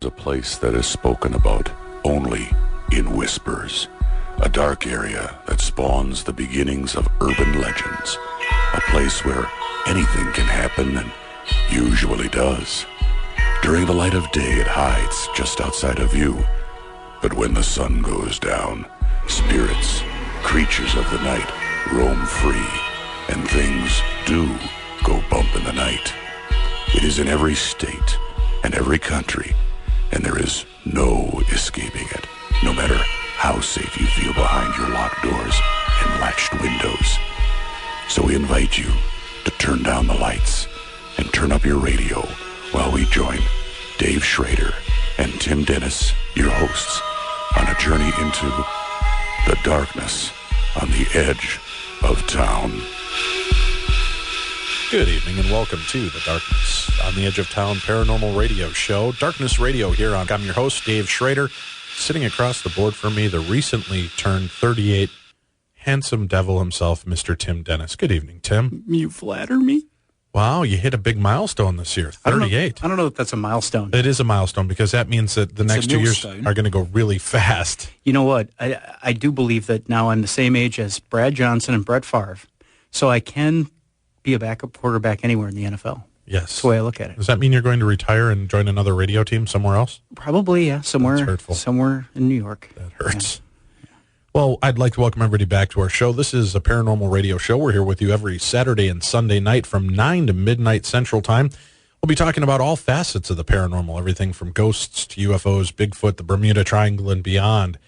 A place that is spoken about only in whispers. A dark area that spawns the beginnings of urban legends. A place where anything can happen and usually does. During the light of day, it hides just outside of view. But when the sun goes down, spirits, creatures of the night, roam free, and things do go bump in the night. It is in every state and every country, and there is no escaping it, no matter how safe you feel behind your locked doors and latched windows. So we invite you to turn down the lights and turn up your radio while we join Dave Schrader and Tim Dennis, your hosts, on a journey into the darkness on the edge of town. Good evening and welcome to the Darkness on the Edge of Town Paranormal Radio Show. Darkness Radio here. I'm your host, Dave Schrader. Sitting across the board from me, the recently turned 38 handsome devil himself, Mr. Tim Dennis. Good evening, Tim. You flatter me? Wow, you hit a big milestone this year, 38. I don't know if that's a milestone. It is a milestone because that means that the next 2 years are going to go really fast. You know what? I do believe that now I'm the same age as Brad Johnson and Brett Favre, so I can be a backup quarterback anywhere in the NFL. Yes. That's the way I look at it. Does that mean you're going to retire and join another radio team somewhere else? Probably, yeah. Somewhere in New York. That hurts. Yeah. Well, I'd like to welcome everybody back to our show. This is a paranormal radio show. We're here with you every Saturday and Sunday night from 9 to midnight Central Time. We'll be talking about all facets of the paranormal, everything from ghosts to UFOs, Bigfoot, the Bermuda Triangle, and beyond.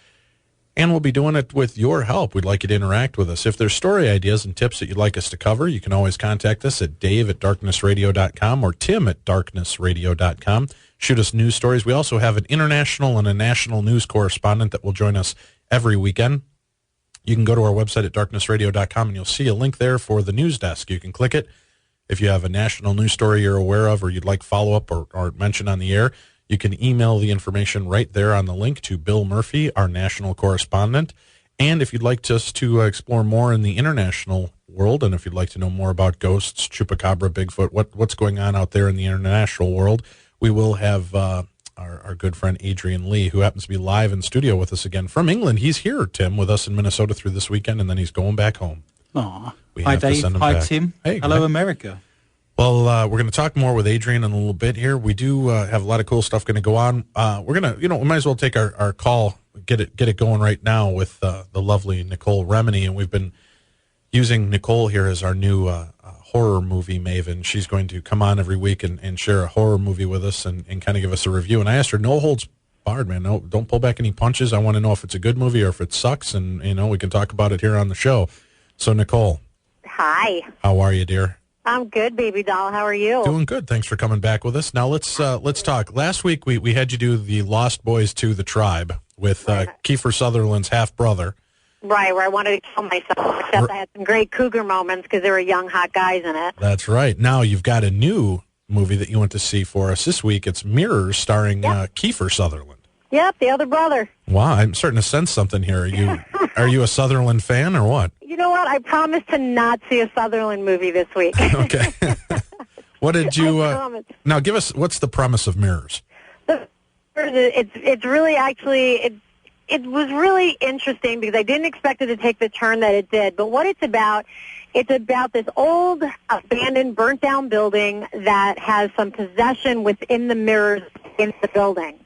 And we'll be doing it with your help. We'd like you to interact with us. If there's story ideas and tips that you'd like us to cover, you can always contact us at dave@darknessradio.com or tim@darknessradio.com. Shoot us news stories. We also have an international and a national news correspondent that will join us every weekend. You can go to our website at darknessradio.com and you'll see a link there for the news desk. You can click it. If you have a national news story you're aware of or you'd like follow-up or mention on the air, you can email the information right there on the link to Bill Murphy, our national correspondent. And if you'd like us to explore more in the international world, and if you'd like to know more about ghosts, chupacabra, Bigfoot, what's going on out there in the international world, we will have our good friend Adrian Lee, who happens to be live in studio with us again from England. He's here, Tim, with us in Minnesota through this weekend, and then he's going back home. Aw. Hi, Dave. Hi, Tim. Hey, hello, America. Well, we're going to talk more with Adrian in a little bit here. We do have a lot of cool stuff going to go on. We're going to, we might as well take our call, get it going right now with the lovely Nicole Remini. And we've been using Nicole here as our new horror movie maven. She's going to come on every week and share a horror movie with us and kind of give us a review. And I asked her, no holds barred, man. No, don't pull back any punches. I want to know if it's a good movie or if it sucks. And, we can talk about it here on the show. So, Nicole. Hi. How are you, dear? I'm good, baby doll. How are you? Doing good. Thanks for coming back with us. Now let's talk. Last week we had you do the Lost Boys to the Tribe with Kiefer Sutherland's half brother. Right, where I wanted to kill myself, except I had some great cougar moments because there were young, hot guys in it. That's right. Now you've got a new movie that you went to see for us this week. It's Mirrors, starring Kiefer Sutherland. Yep, the other brother. Wow, I'm starting to sense something here. Are you a Sutherland fan or what? You know what? I promised to not see a Sutherland movie this week. Okay. What did you... now, give us... What's the premise of Mirrors? It's really actually... It was really interesting because I didn't expect it to take the turn that it did. But what it's about this old, abandoned, burnt-down building that has some possession within the mirrors in the building.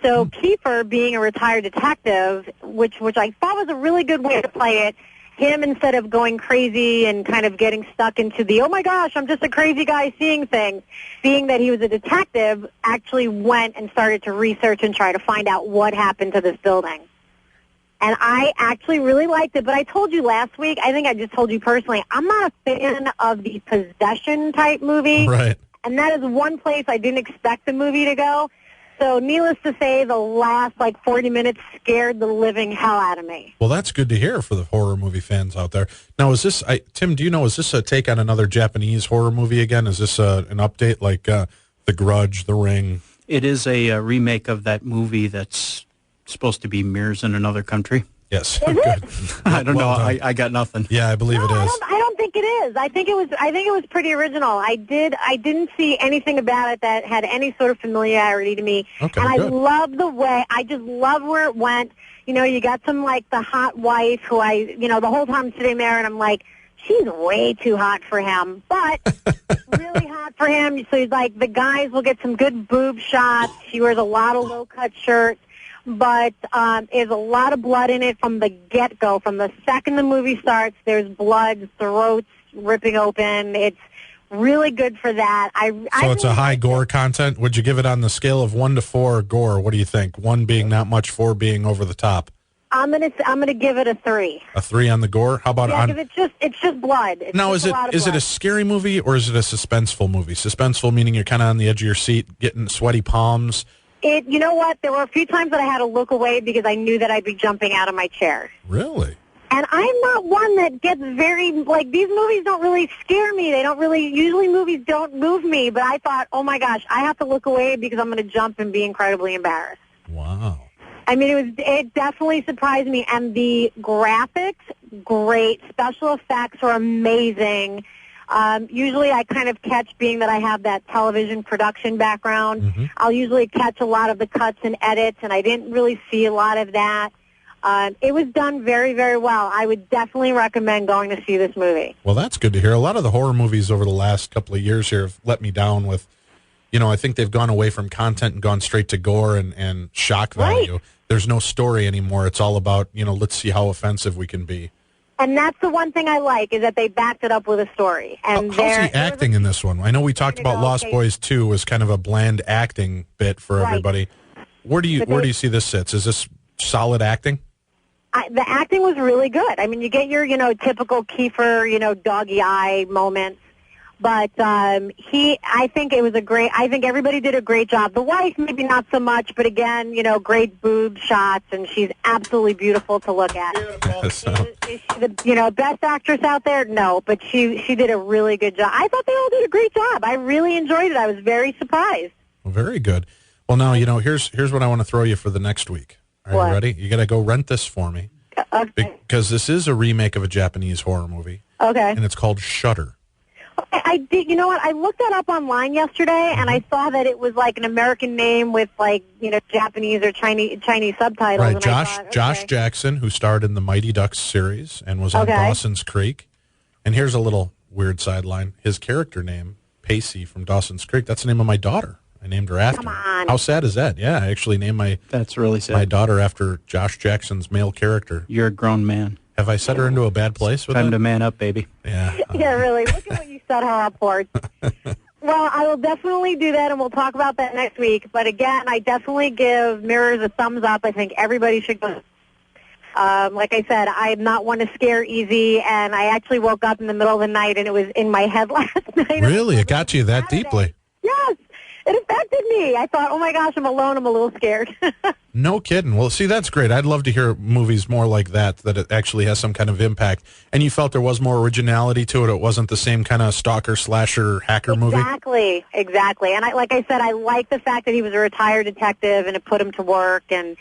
So Kiefer, being a retired detective, which I thought was a really good way to play it, him, instead of going crazy and kind of getting stuck into the, oh my gosh, I'm just a crazy guy seeing things, being that he was a detective, actually went and started to research and try to find out what happened to this building. And I actually really liked it, but I told you last week, I think I just told you personally, I'm not a fan of the possession-type movie. Right. And that is one place I didn't expect the movie to go. So needless to say, the last 40 minutes scared the living hell out of me. Well, that's good to hear for the horror movie fans out there. Now, is this, Tim, do you know, is this a take on another Japanese horror movie again? Is this an update like The Grudge, The Ring? It is a remake of that movie that's supposed to be Mirrors in Another Country. Yes. Is Good. it? I don't Well know. done. I got nothing. Yeah, I believe No, it is. I don't think it is. I think it was pretty original. I didn't see anything about it that had any sort of familiarity to me. Okay, and good. I love the way, I just love where it went. You know, you got some, like, the hot wife who the whole time I'm sitting there and I'm like, she's way too hot for him, but really hot for him. So he's like, the guys will get some good boob shots. She wears a lot of low-cut shirts, but there's a lot of blood in it from the get-go. From the second the movie starts, there's blood, throats ripping open. It's really good for that. So it's a high gore content. Would you give it on the scale of 1 to 4 gore? What do you think? 1 being not much, 4 being over the top. I'm gonna give it a 3. A 3 on the gore. How about Yeah, on? because it's just blood. It's Now, just is it a blood. scary movie or is it a suspenseful movie? Suspenseful meaning you're kind of on the edge of your seat, getting sweaty palms. You know what? There were a few times that I had to look away because I knew that I'd be jumping out of my chair. Really? And I'm not one that gets very, like, these movies don't really scare me. They don't really, usually movies don't move me. But I thought, oh, my gosh, I have to look away because I'm going to jump and be incredibly embarrassed. Wow. I mean, it definitely surprised me. And the graphics, great. Special effects are amazing. Usually I kind of catch, being that I have that television production background, I'll usually catch a lot of the cuts and edits, and I didn't really see a lot of that. It was done very, very well. I would definitely recommend going to see this movie. Well, that's good to hear. A lot of the horror movies over the last couple of years here have let me down with, I think they've gone away from content and gone straight to gore and shock value. Right. There's no story anymore. It's all about, let's see how offensive we can be. And that's the one thing I like, is that they backed it up with a story. And How's he acting in this one? I know we talked about Lost Boys 2 was kind of a bland acting bit for everybody. Where do you see this sits? Is this solid acting? The acting was really good. I mean, you get your, typical Kiefer, doggy eye moments. But I think everybody did a great job. The wife, maybe not so much, but again, great boob shots, and she's absolutely beautiful to look at. Is she the, best actress out there? No, but she did a really good job. I thought they all did a great job. I really enjoyed it. I was very surprised. Well, very good. Well, now, here's what I want to throw you for the next week. Are you ready? You got to go rent this for me. Okay. Because this is a remake of a Japanese horror movie. Okay. And it's called Shudder. I did. You know what? I looked that up online yesterday, and I saw that it was like an American name with Japanese or Chinese subtitles. Right, and Josh Jackson, who starred in the Mighty Ducks series and was on Dawson's Creek. And here's a little weird sideline. His character name, Pacey from Dawson's Creek, that's the name of my daughter. I named her after. Come on. How sad is that? Yeah, I actually named That's really sad. my daughter after Josh Jackson's male character. You're a grown man. Have I set her into a bad place with Time that? to man up, baby. Yeah. Yeah, really. Look at what you set her up for. Well, I will definitely do that, and we'll talk about that next week. But again, I definitely give Mirrors a thumbs up. I think everybody should go. Like I said, I'm not one to scare easy, and I actually woke up in the middle of the night, and it was in my head last night. Really? It got you that deeply? Yes. It affected me. I thought, oh, my gosh, I'm alone. I'm a little scared. No kidding. Well, see, that's great. I'd love to hear movies more like that it actually has some kind of impact. And you felt there was more originality to it. It wasn't the same kind of stalker, slasher, hacker movie? Exactly. And like I said, I like the fact that he was a retired detective and it put him to work. And,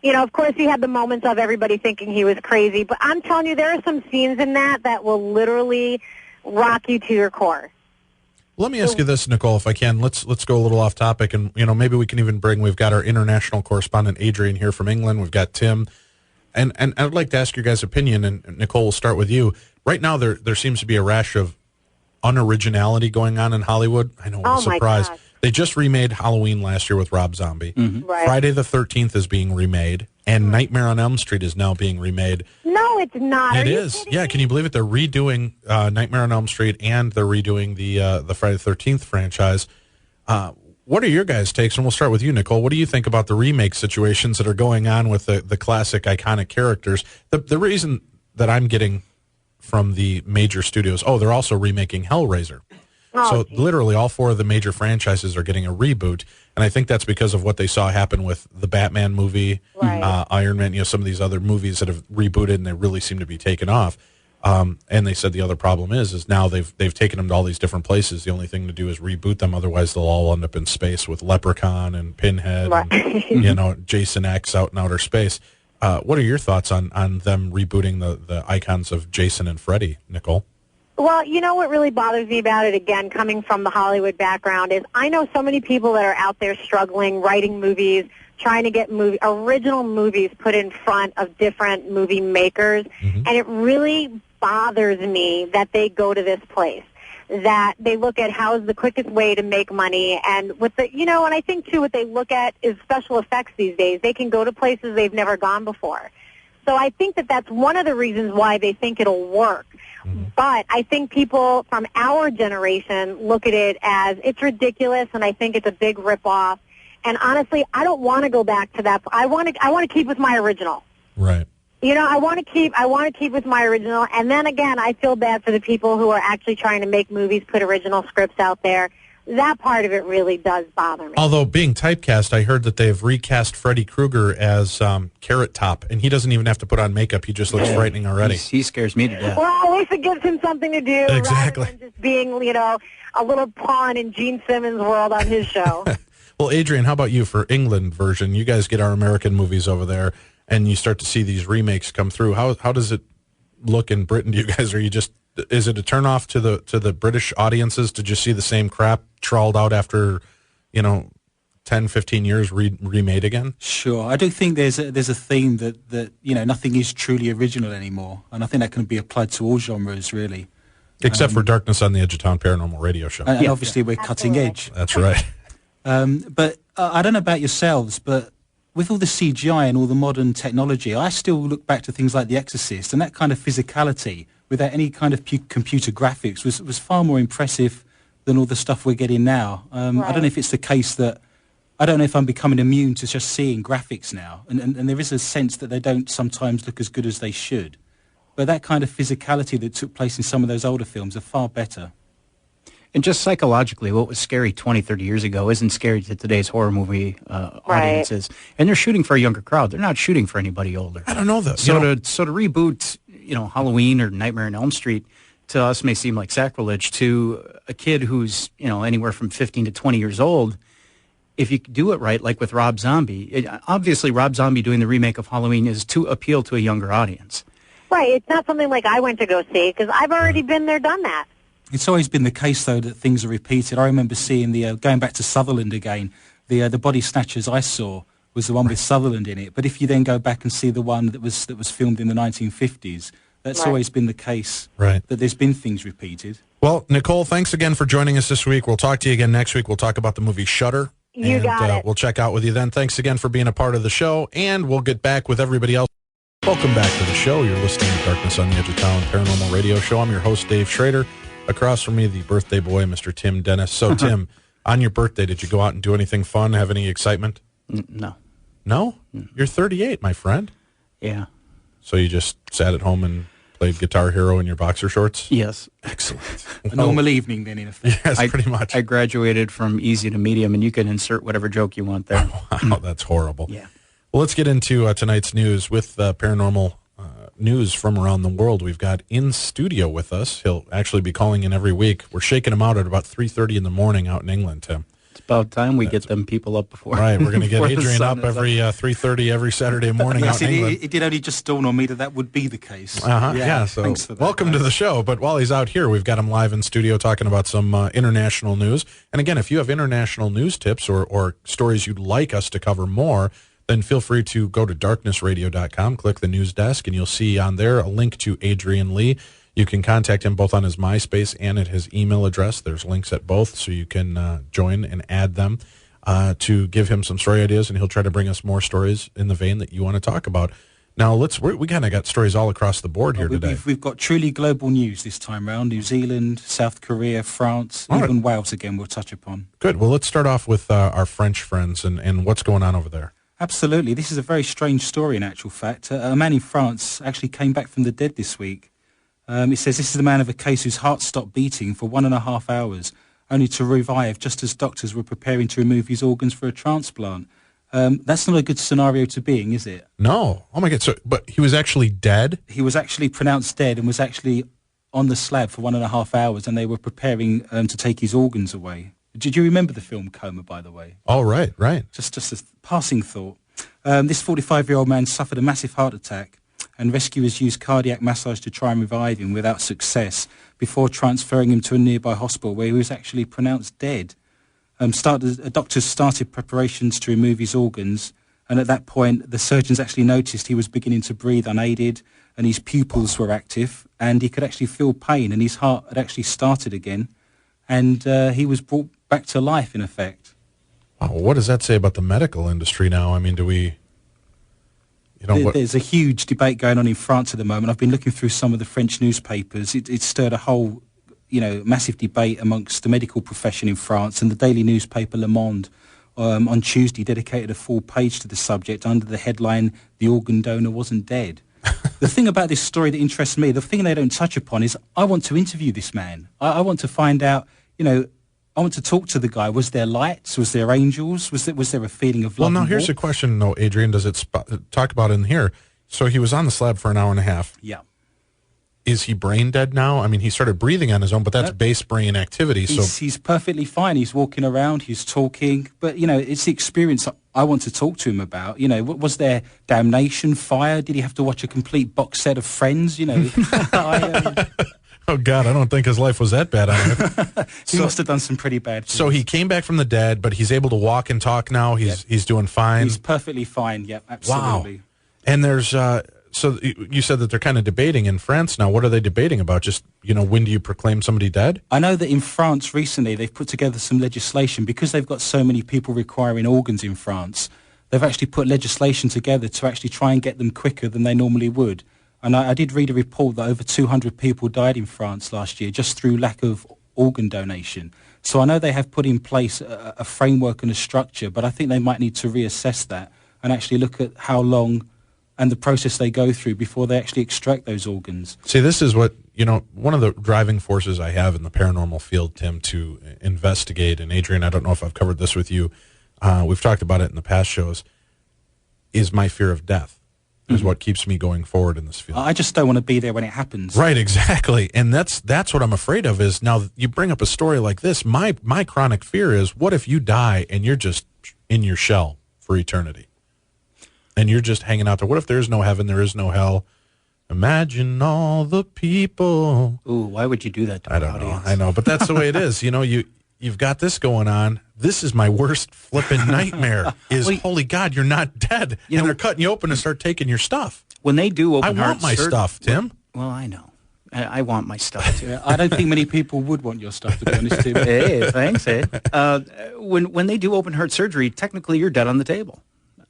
of course, he had the moments of everybody thinking he was crazy. But I'm telling you, there are some scenes in that will literally rock you to your core. Let me ask you this, Nicole, if I can. Let's go a little off topic, and maybe we can even we've got our international correspondent Adrian here from England. We've got Tim, and I'd like to ask your guys' opinion. And Nicole, we'll start with you. Right now, there seems to be a rash of unoriginality going on in Hollywood. I know, what a surprise! They just remade Halloween last year with Rob Zombie. Mm-hmm. Right. Friday the 13th is being remade, and Nightmare on Elm Street is now being remade. No, it's not. It is. Yeah, can you believe it? They're redoing Nightmare on Elm Street, and they're redoing the Friday the 13th franchise. What are your guys' takes? And we'll start with you, Nicole. What do you think about the remake situations that are going on with the classic, iconic characters? The reason that I'm getting from the major studios, they're also remaking Hellraiser. So literally all 4 of the major franchises are getting a reboot, and I think that's because of what they saw happen with the Batman movie, Iron Man, some of these other movies that have rebooted and they really seem to be taken off. And they said the other problem is now they've taken them to all these different places. The only thing to do is reboot them, otherwise they'll all end up in space with Leprechaun and Pinhead, and, Jason X out in outer space. What are your thoughts on them rebooting the icons of Jason and Freddy, Nicole? Well, you know what really bothers me about it, again, coming from the Hollywood background, is I know so many people that are out there struggling, writing movies, trying to get original movies put in front of different movie makers, and it really bothers me that they go to this place, that they look at how is the quickest way to make money, and with the, and I think too what they look at is special effects these days. They can go to places they've never gone before. So I think that that's one of the reasons why they think it'll work. But I think people from our generation look at it as it's ridiculous, and I think it's a big ripoff. And honestly, I don't want to go back to that. I want to keep with my original. Right. I want to keep with my original. And then again, I feel bad for the people who are actually trying to make movies, put original scripts out there. That part of it really does bother me. Although being typecast, I heard that they've recast Freddy Krueger as Carrot Top, and he doesn't even have to put on makeup. He just looks frightening already. He scares me to death. Well, at least it gives him something to do Exactly. rather than just being, a little pawn in Gene Simmons' world on his show. Well, Adrian, how about you for England version? You guys get our American movies over there, and you start to see these remakes come through. How does it look in Britain to you guys? Are you just... Is it a turnoff to the British audiences to just see the same crap trawled out after, 10, 15 years remade again? Sure. I do think there's a theme that nothing is truly original anymore, and I think that can be applied to all genres, really. Except for Darkness on the Edge of Town Paranormal Radio Show. And obviously we're cutting edge. That's right. But I don't know about yourselves, but with all the CGI and all the modern technology, I still look back to things like The Exorcist, and that kind of physicality without any kind of computer graphics was far more impressive than all the stuff we're getting now. I don't know if it's the case that, I don't know if I'm becoming immune to just seeing graphics now, and there is a sense that they don't sometimes look as good as they should. But that kind of physicality that took place in some of those older films are far better. And just psychologically, what was scary 20, 30 years ago isn't scary to today's horror movie audiences. And they're shooting for a younger crowd. They're not shooting for anybody older. I don't know that. So to reboot, Halloween or Nightmare on Elm Street, to us may seem like sacrilege. To a kid who's, anywhere from 15 to 20 years old, if you do it right, like with Rob Zombie, obviously Rob Zombie doing the remake of Halloween is to appeal to a younger audience. Right. It's not something like I went to go see, because I've already been there, done that. It's always been the case, though, that things are repeated. I remember seeing going back to Sutherland again, the Body Snatchers I saw was the one with Sutherland in it. But if you then go back and see the one that was filmed in the 1950s, that's always been the case, that there's been things repeated. Well, Nicole, thanks again for joining us this week. We'll talk to you again next week. We'll talk about the movie Shudder. You got it. We'll check out with you then. Thanks again for being a part of the show, and we'll get back with everybody else. Welcome back to the show. You're listening to Darkness on the Edge of Town Paranormal Radio Show. I'm your host, Dave Schrader. Across from me, the birthday boy, Mr. Tim Dennis. So, Tim, on your birthday, did you go out and do anything fun, have any excitement? No. No? You're 38, my friend. Yeah. So you just sat at home and played Guitar Hero in your boxer shorts? Yes. Excellent. A normal evening, then, in effect. Yes, pretty much. I graduated from easy to medium, and you can insert whatever joke you want there. Wow, that's horrible. Yeah. Well, let's get into tonight's news with paranormal news from around the world. We've got in studio with us. He'll actually be calling in every week. We're shaking him out at about 3:30 in the morning out in England, Tim. It's about time we get them people up before. Right, we're going to get Adrian up every 3:30 every Saturday morning out in England. It did only just dawn on me that would be the case. Yeah, so thanks for that, welcome to the show. But while he's out here, we've got him live in studio talking about some international news. And again, if you have international news tips or stories you'd like us to cover more, then feel free to go to darknessradio.com, click the news desk, and you'll see on there a link to Adrian Lee. You can contact him both on his MySpace and at his email address. There's links at both, so you can join and add them to give him some story ideas, and he'll try to bring us more stories in the vein that you want to talk about. Now, we kind of got stories all across the board here today. We've got truly global news this time around. New Zealand, South Korea, France, even Wales again we'll touch upon. Good. Well, let's start off with our French friends and what's going on over there. Absolutely. This is a very strange story, in actual fact. A man in France actually came back from the dead this week. It says this is the man of a case whose heart stopped beating for 1.5 hours, only to revive just as doctors were preparing to remove his organs for a transplant. That's not a good scenario to be in, is it? No. Oh, my God. So, but he was actually dead? He was actually pronounced dead and was actually on the slab for 1.5 hours, and they were preparing to take his organs away. Did you remember the film Coma, by the way? Oh, right. Just a passing thought. This 45-year-old man suffered a massive heart attack, and rescuers used cardiac massage to try and revive him without success before transferring him to a nearby hospital where he was actually pronounced dead. Doctors started preparations to remove his organs, and at that point the surgeons actually noticed he was beginning to breathe unaided, and his pupils were active, and he could actually feel pain, and his heart had actually started again, and he was brought back to life, in effect. Wow, what does that say about the medical industry now? I mean, do we... There's a huge debate going on in France at the moment. I've been looking through some of the French newspapers. It stirred a whole, massive debate amongst the medical profession in France, and the daily newspaper Le Monde on Tuesday dedicated a full page to the subject under the headline, "The organ donor wasn't dead." The thing about this story that interests me, the thing they don't touch upon is I want to interview this man. I want to find out, I want to talk to the guy. Was there lights? Was there angels? Was there a feeling of love? Well, now here's a question, though, Adrian. Does it talk about in here? So he was on the slab for an hour and a half. Yeah. Is he brain dead now? I mean, he started breathing on his own, but that's base brain activity. He's perfectly fine. He's walking around. He's talking. But, it's the experience I want to talk to him about. Was there damnation, fire? Did he have to watch a complete box set of Friends? Oh, God, I don't think his life was that bad on it. He must have done some pretty bad things. So he came back from the dead, but he's able to walk and talk now. He's doing fine. He's perfectly fine, yep, absolutely. Wow. And there's, so you said that they're kind of debating in France now. What are they debating about? Just, when do you proclaim somebody dead? I know that in France recently they've put together some legislation because they've got so many people requiring organs in France. They've actually put legislation together to actually try and get them quicker than they normally would. And I did read a report that over 200 people died in France last year just through lack of organ donation. So I know they have put in place a framework and a structure, but I think they might need to reassess that and actually look at how long and the process they go through before they actually extract those organs. See, this is what, one of the driving forces I have in the paranormal field, Tim, to investigate, and Adrian, I don't know if I've covered this with you, we've talked about it in the past shows, is my fear of death. Is what keeps me going forward in this field. I just don't want to be there when it happens. Right, exactly. And that's what I'm afraid of is now you bring up a story like this. My chronic fear is what if you die and you're just in your shell for eternity? And you're just hanging out there. What if there is no heaven, there is no hell? Imagine all the people. Ooh, why would you do that to I don't know. I know, but that's the way it is. You've got this going on. This is my worst flipping nightmare is, holy God, you're not dead. And they're cutting you open and start taking your stuff. When they do open heart I want my stuff, Tim. Well, I know. I want my stuff, too. I don't think many people would want your stuff, to be honest, Tim. Hey, thanks, when they do open heart surgery, technically you're dead on the table.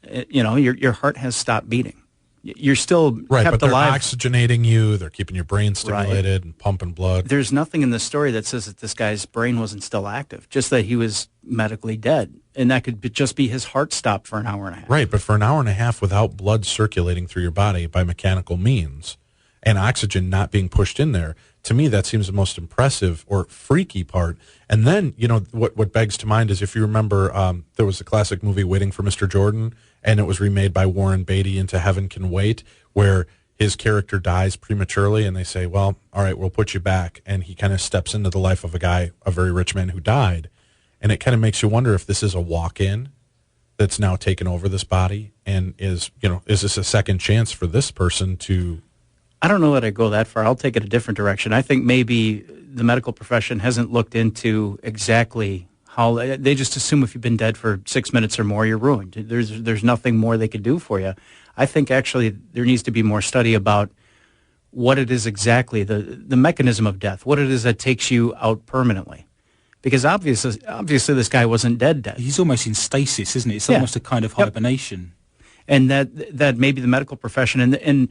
Your heart has stopped beating. You're still kept but they're alive. Oxygenating you. They're keeping your brain stimulated and pumping blood. There's nothing in the story that says that this guy's brain wasn't still active, just that he was medically dead. And that could just be his heart stopped for an hour and a half. Right, but for an hour and a half without blood circulating through your body by mechanical means and oxygen not being pushed in there, to me that seems the most impressive or freaky part. And then, what begs to mind is if you remember, there was a classic movie, Waiting for Mr. Jordan, and it was remade by Warren Beatty into Heaven Can Wait, where his character dies prematurely, and they say, well, all right, we'll put you back. And he kind of steps into the life of a guy, a very rich man who died. And it kind of makes you wonder if this is a walk-in that's now taken over this body, and is this a second chance for this person to... I don't know that I go that far. I'll take it a different direction. I think maybe the medical profession hasn't looked into exactly how they just assume if you've been dead for 6 minutes or more, you're ruined. There's nothing more they could do for you. I think actually there needs to be more study about what it is exactly, the mechanism of death, what it is that takes you out permanently. Because obviously this guy wasn't dead. He's almost in stasis, isn't it? It's almost a kind of hibernation. And that maybe the medical profession and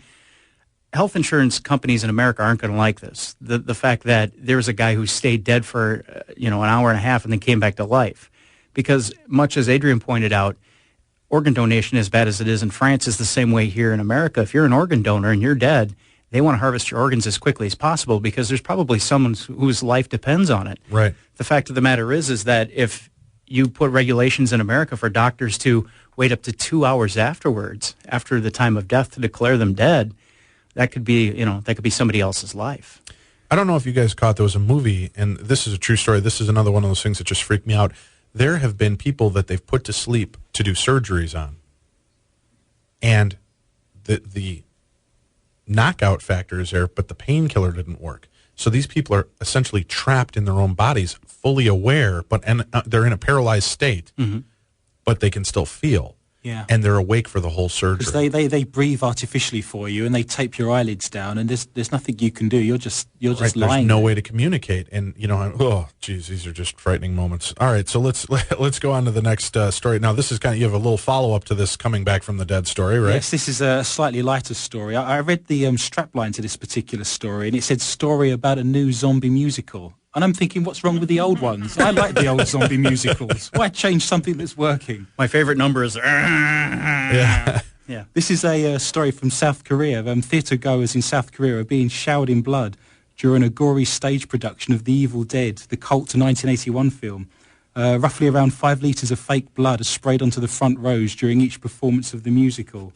health insurance companies in America aren't going to like this. The fact that there's a guy who stayed dead for an hour and a half and then came back to life, because much as Adrian pointed out, organ donation, as bad as it is in France, is the same way here in America. If you're an organ donor and you're dead, they want to harvest your organs as quickly as possible because there's probably someone whose life depends on it. Right. The fact of the matter is that if you put regulations in America for doctors to wait up to 2 hours afterwards, after the time of death, to declare them dead, that could be somebody else's life. I don't know if you guys caught, there was a movie, and this is a true story. This is another one of those things that just freaked me out. There have been people that they've put to sleep to do surgeries on. and the knockout factor is there, but the painkiller didn't work. So these people are essentially trapped in their own bodies, fully aware, but they're in a paralyzed state, but they can still feel. Yeah. And they're awake for the whole surgery. Because they breathe artificially for you, and they tape your eyelids down, and there's nothing you can do. You're just lying. There's no there. way to communicate, and oh, geez, these are just frightening moments. All right, so let's go on to the next story. Now, this is you have a little follow up to this coming back from the dead story, right? Yes, this is a slightly lighter story. I read the strapline to this particular story, and it said "story about a new zombie musical." And I'm thinking, what's wrong with the old ones? I like the old zombie musicals. Why change something that's working? My favorite number is... Yeah. Yeah. This is a story from South Korea. Theatre goers in South Korea are being showered in blood during a gory stage production of The Evil Dead, the cult 1981 film. Roughly around 5 litres of fake blood are sprayed onto the front rows during each performance of the musical.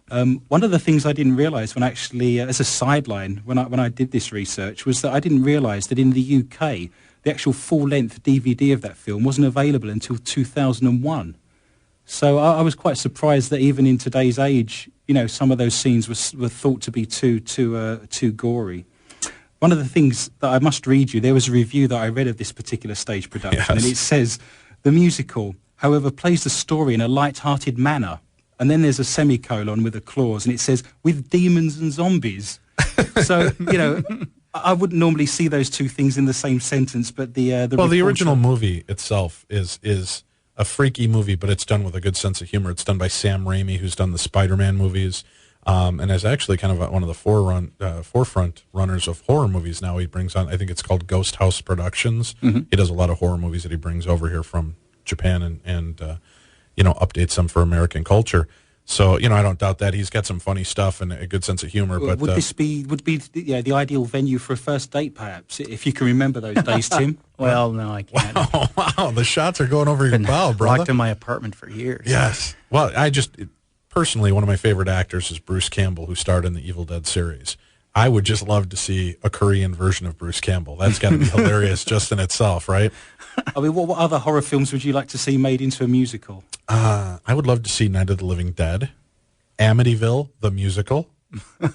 One of the things I didn't realise when actually, as a sideline, when I did this research, was that I didn't realise that in the UK, the actual full-length DVD of that film wasn't available until 2001. So I was quite surprised that even in today's age, some of those scenes were thought to be too gory. One of the things that I must read you, there was a review that I read of this particular stage production, Yes. and it says, the musical, however, plays the story in a light-hearted manner. And then there's a semicolon with a clause, and it says, with demons and zombies. So, I wouldn't normally see those two things in the same sentence, but the original movie itself is a freaky movie, but it's done with a good sense of humor. It's done by Sam Raimi, who's done the Spider-Man movies, and is actually kind of one of the forefront runners of horror movies now. He brings on, I think it's called Ghost House Productions. He does a lot of horror movies that he brings over here from Japan and updates them for American culture. So, I don't doubt that. He's got some funny stuff and a good sense of humor. But would this be the ideal venue for a first date, perhaps, if you can remember those days, Tim? Well, no, I can't. Wow, the shots are going over your bow, brother. Locked in my apartment for years. Yes. Well, personally, one of my favorite actors is Bruce Campbell, who starred in the Evil Dead series. I would just love to see a Korean version of Bruce Campbell. That's got to be hilarious just in itself, right? I mean, what other horror films would you like to see made into a musical? I would love to see Night of the Living Dead, Amityville, the musical.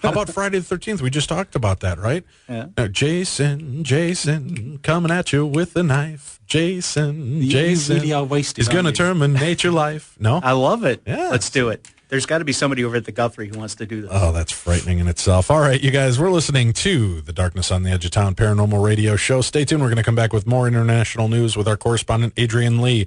How about Friday the 13th? We just talked about that, right? Yeah. Now, Jason, coming at you with a knife. Jason You really are wasted, is going to aren't you? terminate your life. No? I love it. Yeah. Let's do it. There's got to be somebody over at the Guthrie who wants to do this. Oh, that's frightening in itself. All right, you guys, we're listening to the Darkness on the Edge of Town Paranormal Radio Show. Stay tuned. We're going to come back with more international news with our correspondent, Adrian Lee.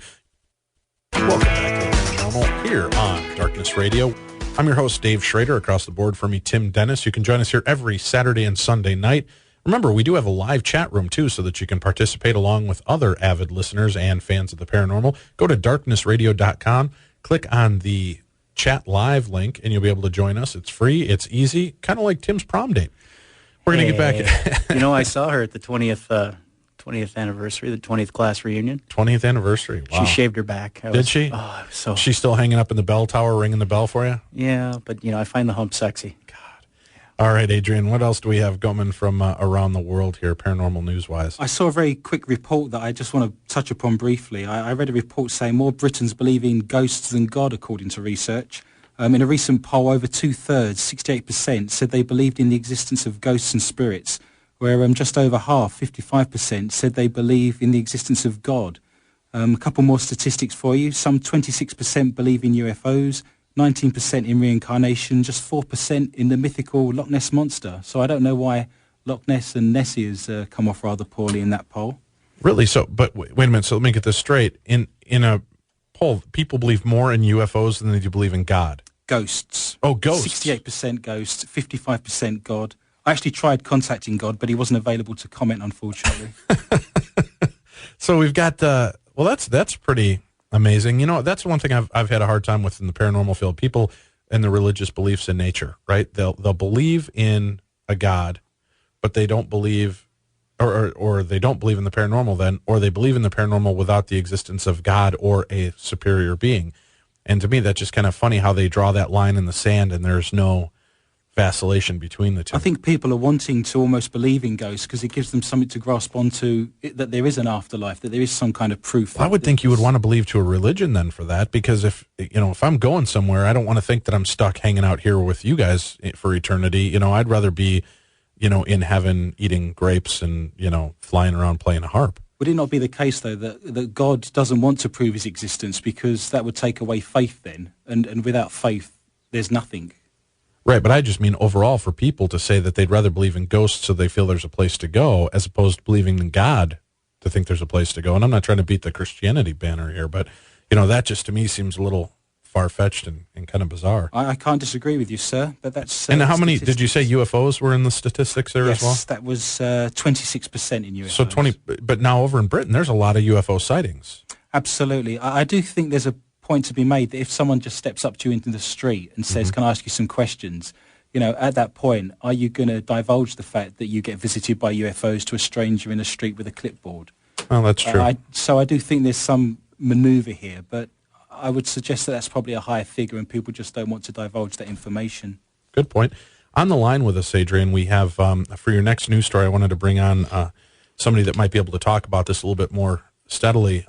Welcome back to Paranormal here on Darkness Radio. I'm your host, Dave Schrader. Across the board for me, Tim Dennis. You can join us here every Saturday and Sunday night. Remember, we do have a live chat room, too, so that you can participate along with other avid listeners and fans of the paranormal. Go to darknessradio.com, click on the chat live link, and you'll be able to join us. It's free. It's easy. Kind of like Tim's prom date. We're going to get back. I saw her at the 20th anniversary, the 20th class reunion. 20th anniversary. Wow. She shaved her back. Did she? Oh, it was so. She's still hanging up in the bell tower, ringing the bell for you? Yeah, but, I find the hump sexy. All right, Adrian, what else do we have going from around the world here, paranormal news-wise? I saw a very quick report that I just want to touch upon briefly. I read a report saying more Britons believe in ghosts than God, according to research. In a recent poll, over two-thirds, 68%, said they believed in the existence of ghosts and spirits, where just over half, 55%, said they believe in the existence of God. A couple more statistics for you. Some 26% believe in UFOs, 19% in reincarnation, just 4% in the mythical Loch Ness Monster. So I don't know why Loch Ness and Nessie has come off rather poorly in that poll. Really? So, but wait a minute. So let me get this straight. In a poll, people believe more in UFOs than they do believe in God. Ghosts. Oh, ghosts. 68% ghosts, 55% God. I actually tried contacting God, but he wasn't available to comment, unfortunately. So we've got, well, that's pretty amazing. That's one thing I've had a hard time with in the paranormal field. People and the religious beliefs in nature, right? They'll believe in a God, but they don't believe, or they don't believe in the paranormal then, or they believe in the paranormal without the existence of God or a superior being. And to me, that's just kind of funny how they draw that line in the sand and there's no vacillation between the two. I think people are wanting to almost believe in ghosts because it gives them something to grasp onto, that there is an afterlife, that there is some kind of proof. I would think you would want to believe to a religion then for that, because if I'm going somewhere, I don't want to think that I'm stuck hanging out here with you guys for eternity. I'd rather be, in heaven eating grapes and, flying around playing a harp. Would it not be the case, though, that God doesn't want to prove his existence because that would take away faith then, and without faith, there's nothing? Right, but I just mean overall for people to say that they'd rather believe in ghosts so they feel there's a place to go, as opposed to believing in God to think there's a place to go. And I'm not trying to beat the Christianity banner here, but, that just to me seems a little far-fetched and kind of bizarre. I can't disagree with you, sir, but that's... and how many, did you say UFOs were in the statistics there as well? Yes, that was 26% in UFOs. So 20, but now over in Britain, there's a lot of UFO sightings. Absolutely. I do think there's a point to be made that if someone just steps up to you into the street and says, can I ask you some questions, at that point, are you going to divulge the fact that you get visited by UFOs to a stranger in the street with a clipboard? Oh, that's true. So I do think there's some manoeuvre here, but I would suggest that that's probably a higher figure and people just don't want to divulge that information. Good point. On the line with us, Adrian, we have, for your next news story, I wanted to bring on somebody that might be able to talk about this a little bit more steadily.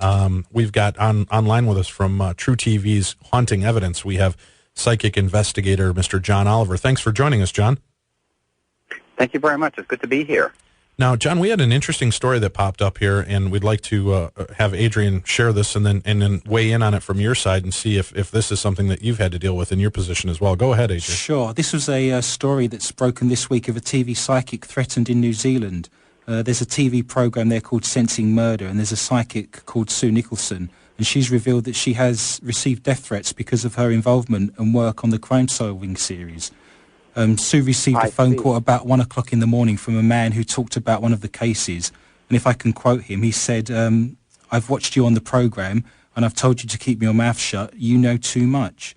We've got online with us from True TV's Haunting Evidence. We have psychic investigator Mr. John Oliver. Thanks for joining us, John. Thank you very much. It's good to be here. Now, John, we had an interesting story that popped up here, and we'd like to have Adrian share this and then weigh in on it from your side and see if this is something that you've had to deal with in your position as well. Go ahead, Adrian. Sure. This was a story that's broken this week of a TV psychic threatened in New Zealand. There's a TV program there called Sensing Murder, and there's a psychic called Sue Nicholson, and she's revealed that she has received death threats because of her involvement and work on the crime-solving series. Sue received a phone call about 1 o'clock in the morning from a man who talked about one of the cases, and if I can quote him, he said, I've watched you on the program, and I've told you to keep your mouth shut. You know too much.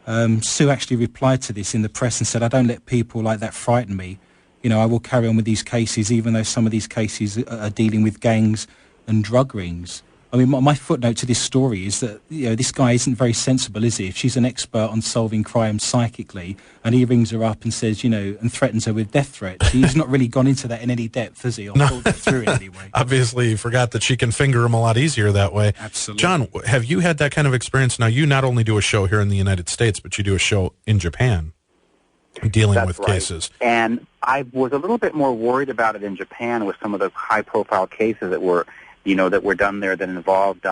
Sue actually replied to this in the press and said, I don't let people like that frighten me. I will carry on with these cases, even though some of these cases are dealing with gangs and drug rings. I mean, my footnote to this story is that, this guy isn't very sensible, is he? If she's an expert on solving crimes psychically, and he rings her up and says, and threatens her with death threats, he's not really gone into that in any depth, has he? Or thought through it anyway. Obviously, he forgot that she can finger him a lot easier that way. Absolutely. John, have you had that kind of experience? Now, you not only do a show here in the United States, but you do a show in Japan dealing with cases. And I was a little bit more worried about it in Japan with some of the high-profile cases that were done there that involved,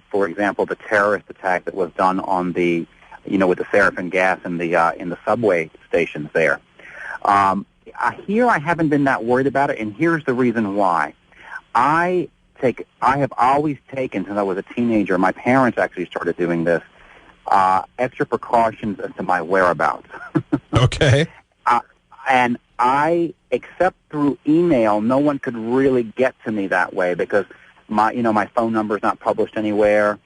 for example, the terrorist attack that was done on the, with the sarin gas in the subway stations there. Here I haven't been that worried about it, and here's the reason why. I have always taken, since I was a teenager, my parents actually started doing this, extra precautions as to my whereabouts. Okay. And except through email, no one could really get to me that way because my phone number is not published anywhere.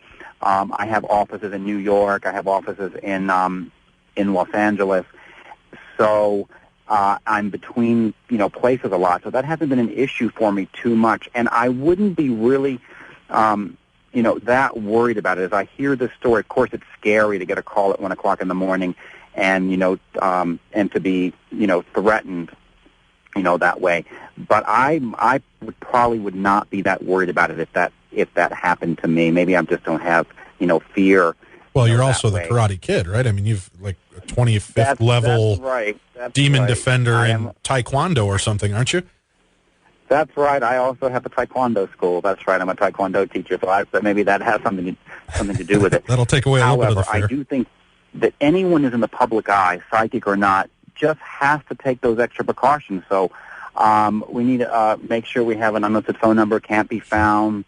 I have offices in New York. I have offices in Los Angeles. So I'm between, places a lot. So that hasn't been an issue for me too much. And I wouldn't be really, that worried about it. As I hear this story, of course, it's scary to get a call at 1 o'clock in the morning and, and to be, threatened, that way. But I would not be that worried about it if that happened to me. Maybe I just don't have, fear. Well, you're also the Karate Kid, right? I mean, you've like a 25th level demon defender in Taekwondo or something, aren't you? That's right. I also have a Taekwondo school. That's right. I'm a Taekwondo teacher, so maybe that has something to do with it. That'll take away a little bit of the fear. I do think that anyone who's in the public eye, psychic or not, just has to take those extra precautions. So we need to make sure we have an unlisted phone number, can't be found.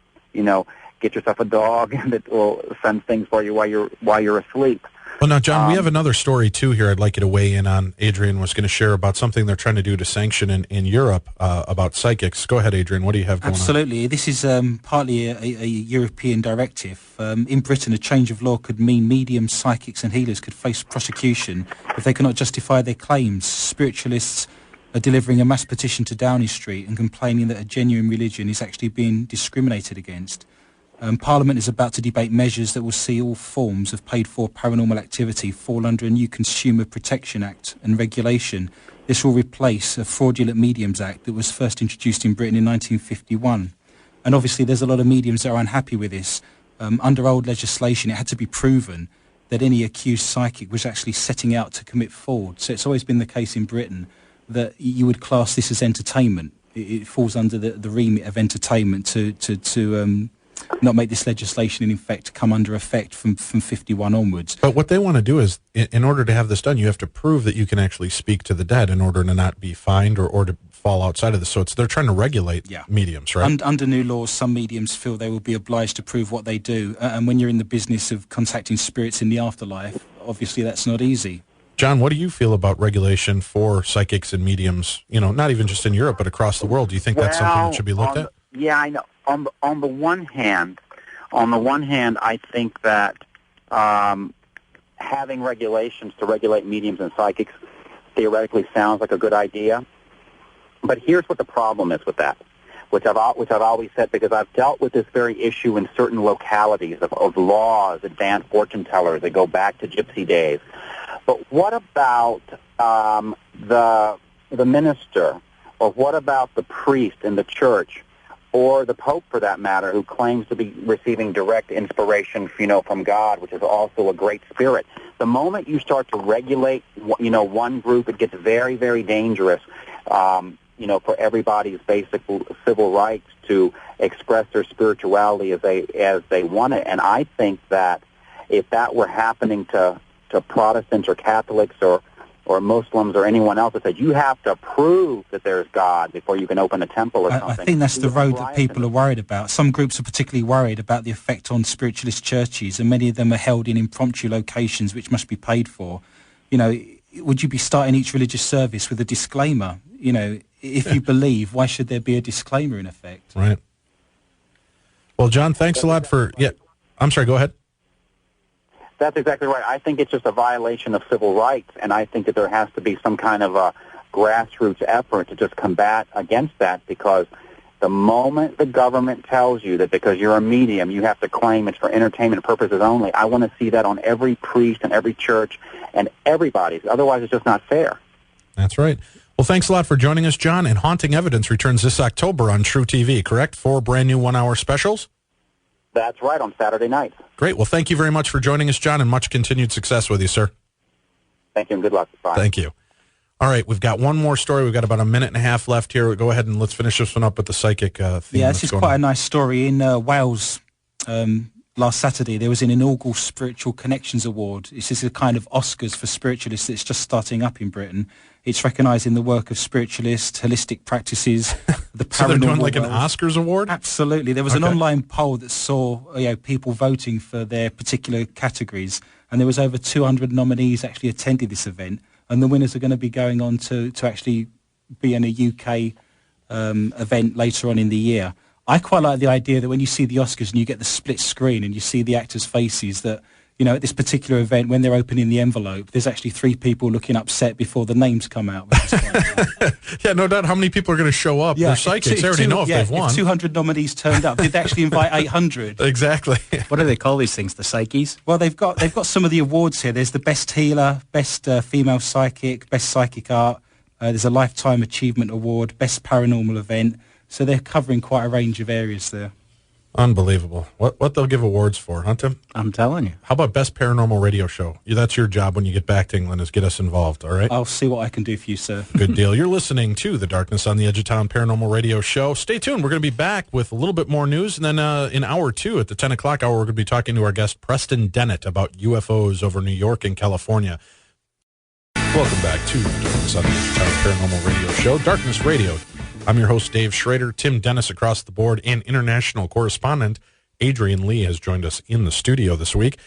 Get yourself a dog that will send things for you while you're asleep. Well, now, John, we have another story, too, here I'd like you to weigh in on. Adrian was going to share about something they're trying to do to sanction in Europe about psychics. Go ahead, Adrian. What do you have going on? Absolutely. This is partly a European directive. In Britain, a change of law could mean mediums, psychics and healers could face prosecution if they cannot justify their claims. Spiritualists are delivering a mass petition to Downing Street and complaining that a genuine religion is actually being discriminated against. Parliament is about to debate measures that will see all forms of paid-for paranormal activity fall under a new Consumer Protection Act and regulation. This will replace a Fraudulent Mediums Act that was first introduced in Britain in 1951. And obviously there's a lot of mediums that are unhappy with this. Under old legislation, it had to be proven that any accused psychic was actually setting out to commit fraud. So it's always been the case in Britain that you would class this as entertainment. It falls under the remit of entertainment to not make this legislation in effect come under effect from 51 onwards. But what they want to do is, in order to have this done, you have to prove that you can actually speak to the dead in order to not be fined or to fall outside of this. So they're trying to regulate mediums, right? Under new laws, some mediums feel they will be obliged to prove what they do. And when you're in the business of contacting spirits in the afterlife, obviously that's not easy. John, what do you feel about regulation for psychics and mediums, not even just in Europe, but across the world? Do you think that's something that should be looked at? Yeah, I know. On the one hand, I think that having regulations to regulate mediums and psychics theoretically sounds like a good idea. But here's what the problem is with that, which I've always said, because I've dealt with this very issue in certain localities of laws, advanced fortune tellers that go back to gypsy days. But what about the minister, or what about the priest in the church, or the Pope, for that matter, who claims to be receiving direct inspiration, from God, which is also a great spirit? The moment you start to regulate, one group, it gets very, very dangerous, for everybody's basic civil rights to express their spirituality as they want it. And I think that if that were happening to Protestants or Catholics or Muslims or anyone else that said you have to prove that there's God before you can open a temple or something. I think that's the road that people are worried about. Some groups are particularly worried about the effect on spiritualist churches, and many of them are held in impromptu locations which must be paid for. Would you be starting each religious service with a disclaimer? If you believe, why should there be a disclaimer in effect? Right. Well, John, thanks a lot for... Yeah, I'm sorry, go ahead. That's exactly right. I think it's just a violation of civil rights, and I think that there has to be some kind of a grassroots effort to just combat against that, because the moment the government tells you that because you're a medium, you have to claim it's for entertainment purposes only, I want to see that on every priest and every church and everybody's. Otherwise, it's just not fair. That's right. Well, thanks a lot for joining us, John. And Haunting Evidence returns this October on True TV, correct? 4 brand new 1-hour specials? That's right, on Saturday nights. Great. Well, thank you very much for joining us, John, and much continued success with you, sir. Thank you, and good luck. Bye. Thank you. All right, we've got one more story. We've got about a minute and a half left here. We'll go ahead and let's finish this one up with the psychic theme. Yeah, this is quite a nice story. In Wales, last Saturday, there was an inaugural Spiritual Connections Award. This is a kind of Oscars for spiritualists that's just starting up in Britain. It's recognising the work of spiritualists, holistic practices, the paranormal. So they're doing like an Oscars award? Absolutely. There was an online poll that saw people voting for their particular categories, and there was over 200 nominees actually attended this event, and the winners are going to be going on to actually be in a UK event later on in the year. I quite like the idea that when you see the Oscars and you get the split screen and you see the actors' faces, that at this particular event, when they're opening the envelope, there's actually 3 people looking upset before the names come out. Which is quite nice. Yeah, no doubt. How many people are going to show up? They're psychics. They already know if they've won. If 200 nominees turned up, did they actually invite 800? Exactly. What do they call these things? The psyches? Well, they've got some of the awards here. There's the best healer, best female psychic, best psychic art. There's a lifetime achievement award, best paranormal event. So they're covering quite a range of areas there. Unbelievable. What they'll give awards for, huh, Tim? I'm telling you. How about best paranormal radio show? That's your job when you get back to England, is get us involved, all right? I'll see what I can do for you, sir. Good deal. You're listening to the Darkness on the Edge of Town Paranormal Radio Show. Stay tuned. We're going to be back with a little bit more news, and then in hour 2, at the 10 o'clock hour, we're going to be talking to our guest, Preston Dennett, about UFOs over New York and California. Welcome back to the Darkness on the Edge of Town Paranormal Radio Show, Darkness Radio. I'm your host, Dave Schrader. Tim Dennis across the board, and international correspondent Adrian Lee has joined us in the studio this week.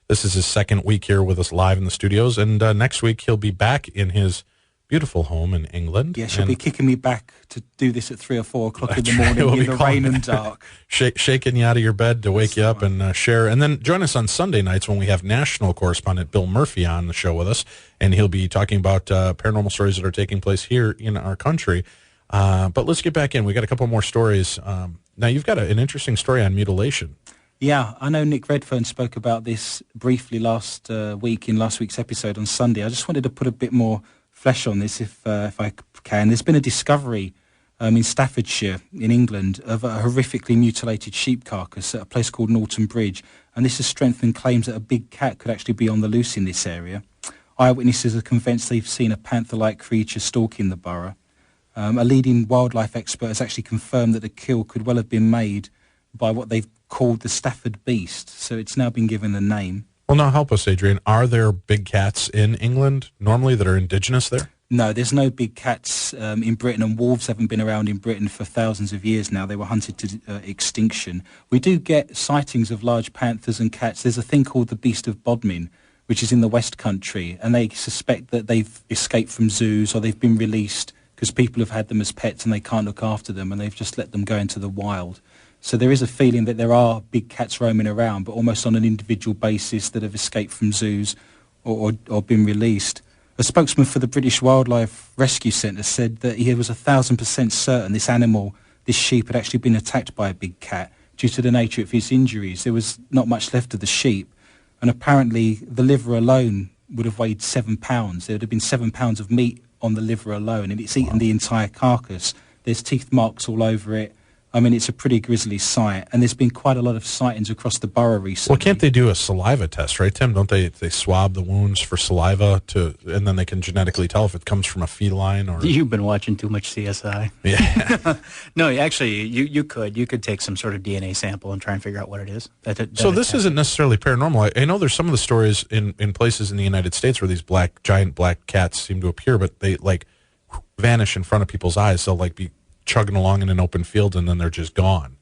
This is his second week here with us live in the studios, and next week he'll be back in his beautiful home in England. Yeah, she'll be kicking me back to do this at 3 or 4 o'clock in the morning in the rain and dark. Shaking you out of your bed to wake you up and share. And then join us on Sunday nights when we have national correspondent Bill Murphy on the show with us, and he'll be talking about paranormal stories that are taking place here in our country. But let's get back in. We got a couple more stories. Now, you've got an interesting story on mutilation. Yeah, I know Nick Redfern spoke about this briefly last week in last week's episode on Sunday. I just wanted to put a bit more flesh on this if I can. There's been a discovery in Staffordshire in England of a horrifically mutilated sheep carcass at a place called Norton Bridge, and this has strengthened claims that a big cat could actually be on the loose in this area. Eyewitnesses are convinced they've seen a panther-like creature stalking the borough. A leading wildlife expert has actually confirmed that the kill could well have been made by what they've called the Stafford beast, so it's now been given a name. Well, now help us, Adrian. Are there big cats in England normally that are indigenous there? No, there's no big cats in Britain, and wolves haven't been around in Britain for thousands of years now. They were hunted to extinction. We do get sightings of large panthers and cats. There's a thing called the Beast of Bodmin, which is in the West Country, and they suspect that they've escaped from zoos or they've been released because people have had them as pets and they can't look after them, and they've just let them go into the wild. So there is a feeling that there are big cats roaming around, but almost on an individual basis that have escaped from zoos or been released. A spokesman for the British Wildlife Rescue Centre said that he was 1,000% certain this sheep had actually been attacked by a big cat due to the nature of his injuries. There was not much left of the sheep, and apparently the liver alone would have weighed 7 pounds. There would have been 7 pounds of meat on the liver alone, and it's eaten the entire carcass. There's teeth marks all over it. I mean, it's a pretty grisly sight, and there's been quite a lot of sightings across the borough recently. Well, can't they do a saliva test, right, Tim? Don't they swab the wounds for saliva and then they can genetically tell if it comes from a feline or... You've been watching too much CSI. Yeah. No, actually, you could take some sort of DNA sample and try and figure out what it is. So this isn't necessarily paranormal. I know there's some of the stories in places in the United States where these giant black cats seem to appear, but they vanish in front of people's eyes. They'll be chugging along in an open field and then they're just gone.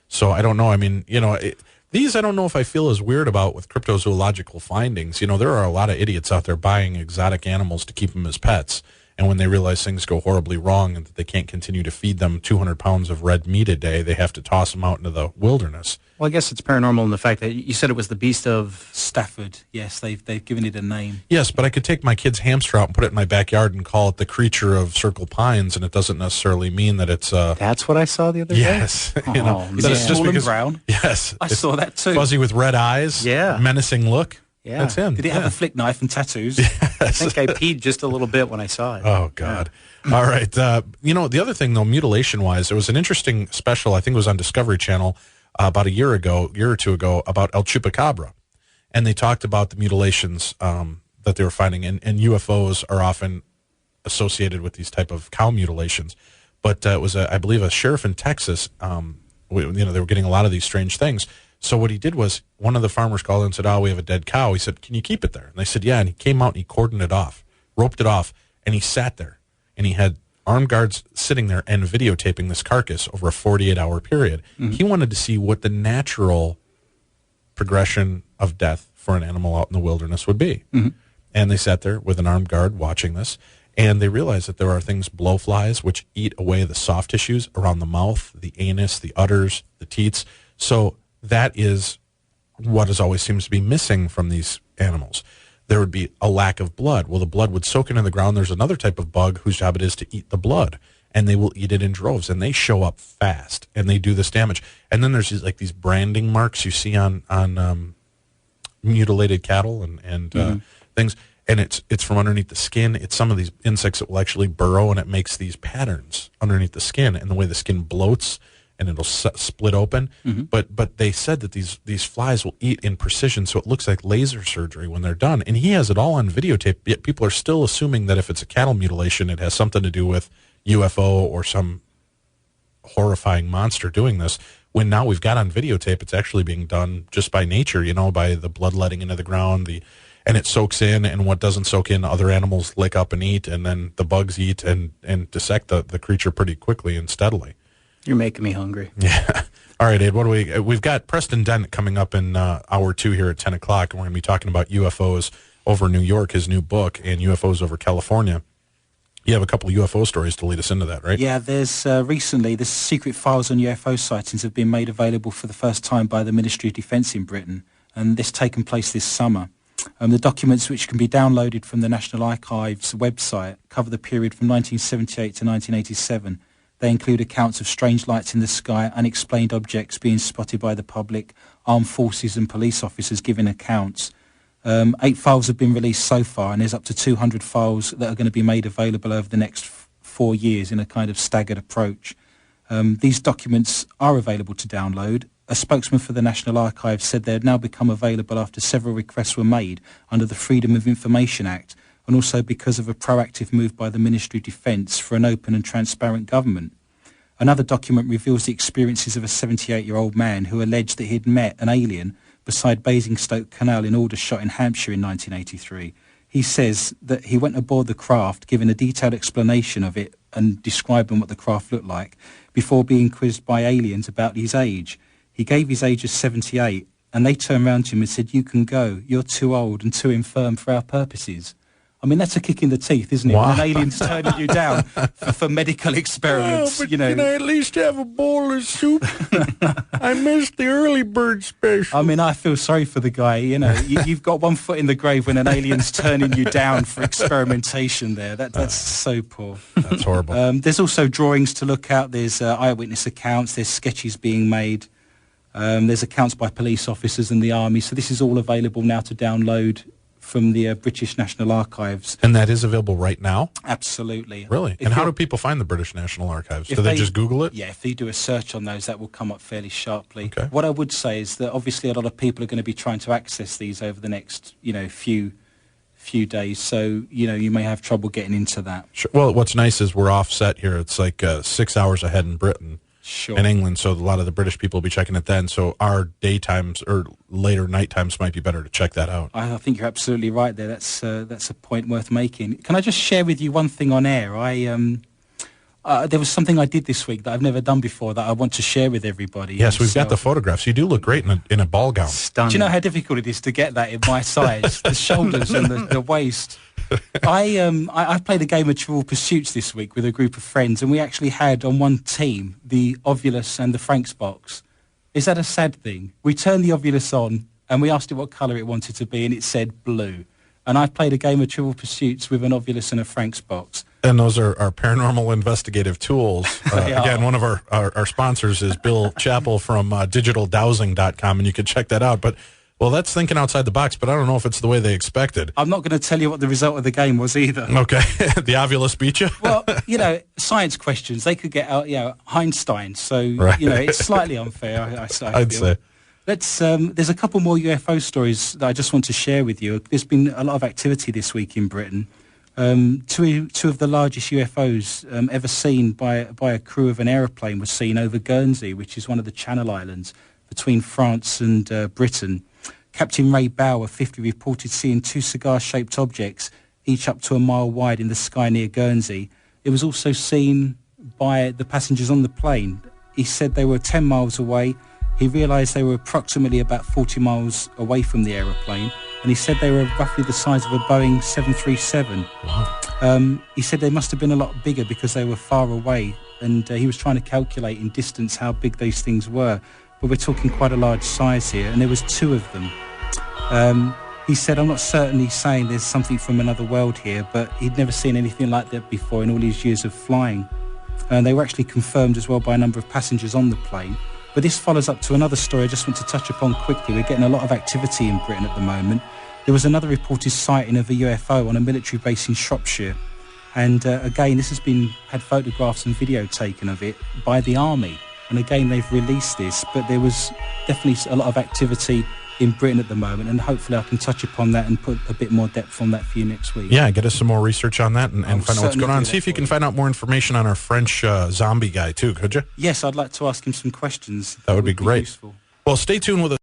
So I don't know. I mean, these I don't know if I feel as weird about with cryptozoological findings. There are a lot of idiots out there buying exotic animals to keep them as pets. And when they realize things go horribly wrong and that they can't continue to feed them 200 pounds of red meat a day, they have to toss them out into the wilderness. Well, I guess it's paranormal in the fact that you said it was the Beast of... Stafford, yes, they've given it a name. Yes, but I could take my kid's hamster out and put it in my backyard and call it the creature of Circle Pines, and it doesn't necessarily mean that it's... That's what I saw the other day? Yes. Is it small and brown? Yes. I saw that too. Fuzzy with red eyes. Yeah. Menacing look. Yeah. That's him. Did it have a flick knife and tattoos? Yes. I think I peed just a little bit when I saw it. Oh, God. Yeah. All right. The other thing, though, mutilation-wise, there was an interesting special, I think it was on Discovery Channel, about a year or two ago, about El Chupacabra. And they talked about the mutilations that they were finding. And UFOs are often associated with these type of cow mutilations. But it was, I believe, a sheriff in Texas. They were getting a lot of these strange things. So what he did was, one of the farmers called and said, "Oh, we have a dead cow." He said, "Can you keep it there?" And they said, "Yeah." And he came out and he cordoned it off, roped it off, and he sat there. And he had armed guards sitting there and videotaping this carcass over a 48-hour period. Mm-hmm. He wanted to see what the natural progression of death for an animal out in the wilderness would be. Mm-hmm. And they sat there with an armed guard watching this, and they realized that there are things, blowflies, which eat away the soft tissues around the mouth, the anus, the udders, the teats. So that is what always seems to be missing from these animals. There would be a lack of blood. Well, the blood would soak into the ground. There's another type of bug whose job it is to eat the blood, and they will eat it in droves, and they show up fast, and they do this damage. And then there's these branding marks you see on mutilated cattle and things, and it's from underneath the skin. It's some of these insects that will actually burrow, and it makes these patterns underneath the skin, and the way the skin bloats, and it'll split open. Mm-hmm. But they said that these flies will eat in precision, so it looks like laser surgery when they're done. And he has it all on videotape, yet people are still assuming that if it's a cattle mutilation, it has something to do with UFO or some horrifying monster doing this, when now we've got on videotape it's actually being done just by nature, by the blood letting into the ground, and it soaks in, and what doesn't soak in, other animals lick up and eat, and then the bugs eat and dissect the creature pretty quickly and steadily. You're making me hungry. Yeah. All right, Ed, we've got Preston Dent coming up in hour 2 here at 10 o'clock, and we're going to be talking about UFOs over New York, his new book, and UFOs over California. You have a couple of UFO stories to lead us into that, right? Yeah, there's recently, the secret files on UFO sightings have been made available for the first time by the Ministry of Defence in Britain, and this taken place this summer. The documents, which can be downloaded from the National Archives website, cover the period from 1978 to 1987. They include accounts of strange lights in the sky, unexplained objects being spotted by the public, armed forces and police officers giving accounts. 8 files have been released so far, and there's up to 200 files that are going to be made available over the next 4 years in a kind of staggered approach. These documents are available to download. A spokesman for the National Archives said they had now become available after several requests were made under the Freedom of Information Act, and also because of a proactive move by the Ministry of Defence for an open and transparent government. Another document reveals the experiences of a 78-year-old man who alleged that he had met an alien beside Basingstoke Canal in Aldershot in Hampshire in 1983. He says that he went aboard the craft, giving a detailed explanation of it and describing what the craft looked like, before being quizzed by aliens about his age. He gave his age as 78, and they turned around to him and said, "You can go. You're too old and too infirm for our purposes." I mean, that's a kick in the teeth, isn't it? Wow. When an alien's turning you down for medical experiments. But can I at least have a bowl of soup? I missed the early bird special. I mean, I feel sorry for the guy. You've got one foot in the grave when an alien's turning you down for experimentation there. That's so poor. That's horrible. There's also drawings to look at. There's eyewitness accounts. There's sketches being made. There's accounts by police officers and the army. So this is all available now to download from the British National Archives. And that is available right now? Absolutely. Really? And how do people find the British National Archives? Do they just Google it? Yeah, if they do a search on those, that will come up fairly sharply. Okay. What I would say is that obviously a lot of people are going to be trying to access these over the next, few days. So, you may have trouble getting into that. Sure. Well, what's nice is we're offset here. It's like 6 hours ahead in Britain. Sure. In England, so a lot of the British people will be checking it then. So our daytimes or later night times might be better to check that out. I think you're absolutely right there. That's a point worth making. Can I just share with you one thing on air? There was something I did this week that I've never done before that I want to share with everybody. Yes, we've got the photographs. You do look great in a ball gown. Stunning. Do you know how difficult it is to get that in my size? The shoulders and the waist. I played a game of Trivial Pursuits this week with a group of friends, and we actually had on one team the Ovulus and the Franks box. Is that a sad thing? We turned the Ovulus on and we asked it what colour it wanted to be, and it said blue. And I played a game of Trivial Pursuits with an Ovulus and a Franks box. And those are our paranormal investigative tools. Again, one of our sponsors is Bill Chappell from digitaldowsing.com, and you can check that out. But well, that's thinking outside the box, but I don't know if it's the way they expected. I'm not going to tell you what the result of the game was either. Okay. The Ovulus beat you? Well, science questions, they could get out, Einstein. So, right. It's slightly unfair, I'd say. There's a couple more UFO stories that I just want to share with you. There's been a lot of activity this week in Britain. Two of the largest UFOs ever seen by a crew of an aeroplane was seen over Guernsey, which is one of the Channel Islands between France and Britain. Captain Ray Bower, 50, reported seeing 2 cigar-shaped objects, each up to a mile wide in the sky near Guernsey. It was also seen by the passengers on the plane. He said they were 10 miles away. He realised they were approximately about 40 miles away from the aeroplane, and he said they were roughly the size of a Boeing 737. Wow. He said they must have been a lot bigger because they were far away, and he was trying to calculate in distance how big these things were. But we're talking quite a large size here, and there was 2 of them. He said, "I'm not certainly saying there's something from another world here, but he'd never seen anything like that before in all his years of flying." And they were actually confirmed as well by a number of passengers on the plane. But this follows up to another story I just want to touch upon quickly. We're getting a lot of activity in Britain at the moment. There was another reported sighting of a UFO on a military base in Shropshire. And again, this has had photographs and video taken of it by the army. And again, they've released this, but there was definitely a lot of activity in Britain at the moment, and hopefully I can touch upon that and put a bit more depth on that for you next week. Yeah, get us some more research on that and find out what's going on. See if you can find out more information on our French zombie guy, too, could you? Yes, I'd like to ask him some questions. That would be great. Useful. Well, stay tuned with us.